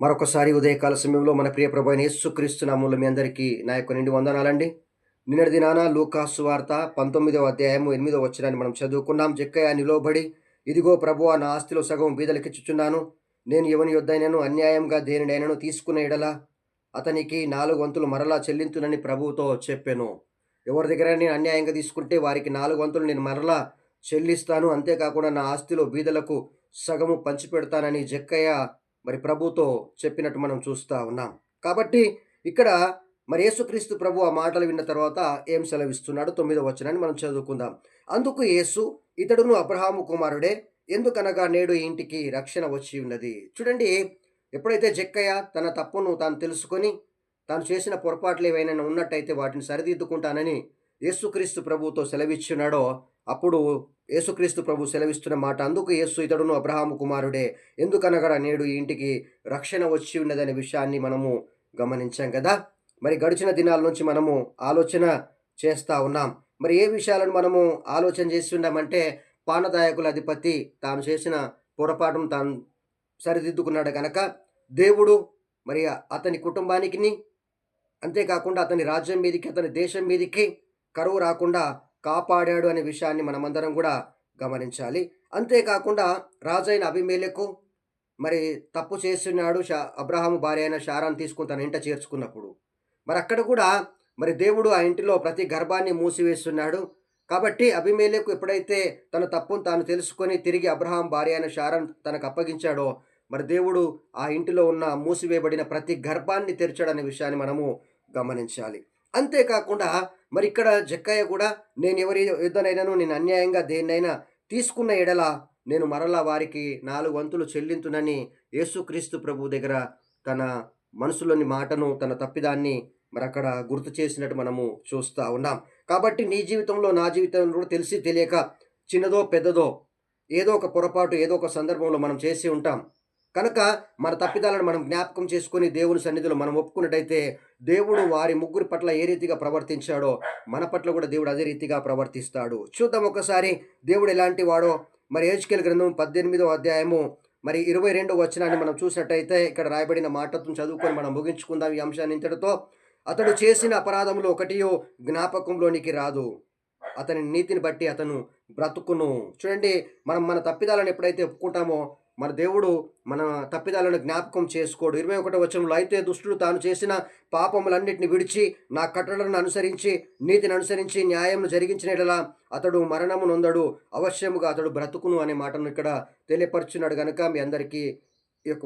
మరొకసారి ఉదయకాల సమయంలో మన ప్రియ ప్రభు అయిన యేసుక్రీస్తు నామములో మీ అందరికీ నా యొక్క నిండు వందనాలండి. నిన్నటి దినాన లూకా సువార్త 19వ అధ్యాయము 8వ వచనాన్ని మనం చదువుకున్నాం. జక్కయ్య నిలువబడి, ఇదిగో ప్రభువా, నా ఆస్తిలో సగం బీదలకిచ్చుచున్నాను. నేను ఎవని యొద్దైనను అన్యాయంగా దేనినైనను తీసుకున్న ఎడల అతనికి 4 వంతులు మరలా చెల్లింతునని ప్రభువుతో చెప్పెను. ఎవరి దగ్గర నేను అన్యాయంగా తీసుకుంటే వారికి 4 వంతులు నేను మరలా చెల్లిస్తాను. అంతేకాకుండా నా ఆస్తిలో బీదలకు సగము పంచిపెడతానని జక్కయ్య ప్రభుతో చెప్పినట్టు మనం చూస్తా ఉన్నాం. కాబట్టి ఇక్కడ యేసుక్రీస్తు ప్రభు ఆ మాటలు విన్న తర్వాత ఏం సెలవిస్తున్నాడు? 9వ వచనాన్ని మనం చదువుకుందాం. అందుకు యేసు, ఇతడును అబ్రహాము కుమారుడే, ఎందుకనగా నేడు ఈ ఇంటికి రక్షణ వచ్చి ఉన్నది. చూడండి, ఎప్పుడైతే జక్కయ్య తన తప్పును తాను తెలుసుకొని తాను చేసిన పొరపాట్లు ఏవైనా ఉన్నట్టయితే వాటిని సరిదిద్దుకుంటానని యేసుక్రీస్తు ప్రభువుతో సెలవిచ్చున్నాడో, అప్పుడు యేసుక్రీస్తు ప్రభు సెలవిస్తున్న మాట, అందుకు యేసు, ఇతడును అబ్రహాము కుమారుడే, ఎందుకనగా నేడు ఈ ఇంటికి రక్షణ వచ్చి ఉన్నదనే విషయాన్ని మనము గమనించాం కదా. గడిచిన దినాల నుంచి మనము ఆలోచన చేస్తూ ఉన్నాం. ఏ విషయాలను మనము ఆలోచన చేసి ఉన్నామంటే, పానదాయకుల అధిపతి తాను చేసిన పొరపాటును తాను సరిదిద్దుకున్నాడు కనుక దేవుడు అతని కుటుంబానికి, అంతేకాకుండా అతని రాజ్యం మీదికి, అతని దేశం మీదికి కరువు రాకుండా కాపాడాడు అనే విషయాన్ని మనమందరం కూడా గమనించాలి. అంతేకాకుండా రాజైన అబీమెలెకు తప్పు చేస్తున్నాడు. అబ్రహాము భార్య అయిన శారాను తీసుకుని తన ఇంట చేర్చుకున్నప్పుడు అక్కడ కూడా దేవుడు ఆ ఇంటిలో ప్రతి గర్భాన్ని మూసివేస్తున్నాడు. కాబట్టి అబీమెలెకు ఎప్పుడైతే తన తప్పును తాను తెలుసుకొని తిరిగి అబ్రహాం భార్య అయిన శారాను తనకు అప్పగించాడో, దేవుడు ఆ ఇంటిలో ఉన్న మూసివేయబడిన ప్రతి గర్భాన్ని తెరిచాడనే విషయాన్ని మనము గమనించాలి. అంతేకాకుండా ఇక్కడ జక్కయ్య కూడా, నేను ఎవరి యుద్ధనైనాను నేను అన్యాయంగా దేన్నైనా తీసుకున్న ఎడల నేను మరలా వారికి 4 వంతులు చెల్లింతునని యేసుక్రీస్తు ప్రభు దగ్గర తన మనసులోని మాటను, తన తప్పిదాన్ని అక్కడ గుర్తు చేసినట్టు మనము చూస్తూ ఉన్నాం. కాబట్టి నీ జీవితంలో, నా జీవితంలో కూడా తెలిసి తెలియక చిన్నదో పెద్దదో ఏదో ఒక పొరపాటు ఏదో ఒక సందర్భంలో మనం చేసి ఉంటాం. కనుక మన తప్పిదాలను మనం జ్ఞాపకం చేసుకొని దేవుని సన్నిధిలో మనం ఒప్పుకున్నట్టయితే, దేవుడు వారి ముగ్గురి పట్ల ఏ రీతిగా ప్రవర్తించాడో మన పట్ల కూడా దేవుడు అదే రీతిగా ప్రవర్తిస్తాడు. చూద్దాం ఒకసారి దేవుడు ఎలాంటి వాడో. యెహెజ్కేలు గ్రంథం 18వ అధ్యాయము 22వ వచనాన్ని మనం చూసినట్టయితే, ఇక్కడ రాయబడిన మాటను చదువుకొని మనం ముగించుకుందాం ఈ అంశాన్ని ఇంతటితో. అతడు చేసిన అపరాధములు ఒకటియో జ్ఞాపకంలోనికి రాదు, అతని నీతిని బట్టి అతను బ్రతుకును. చూడండి, మనం మన తప్పిదాలను ఎప్పుడైతే ఒప్పుకుంటామో మన దేవుడు మన తప్పిదాలను జ్ఞాపకం చేసుకోడు. 21వ వచనంలో, అయితే దుష్టుడు తాను చేసిన పాపములన్నిటిని విడిచి నా కట్టడలను అనుసరించి నీతిని అనుసరించి న్యాయం జరిగించిన యెడల అతడు మరణము నొందడు, అవశ్యముగా అతడు బ్రతుకును అనే మాటను ఇక్కడ తెలియపరుచున్నాడు. కనుక మీ అందరికీ ఈ యొక్క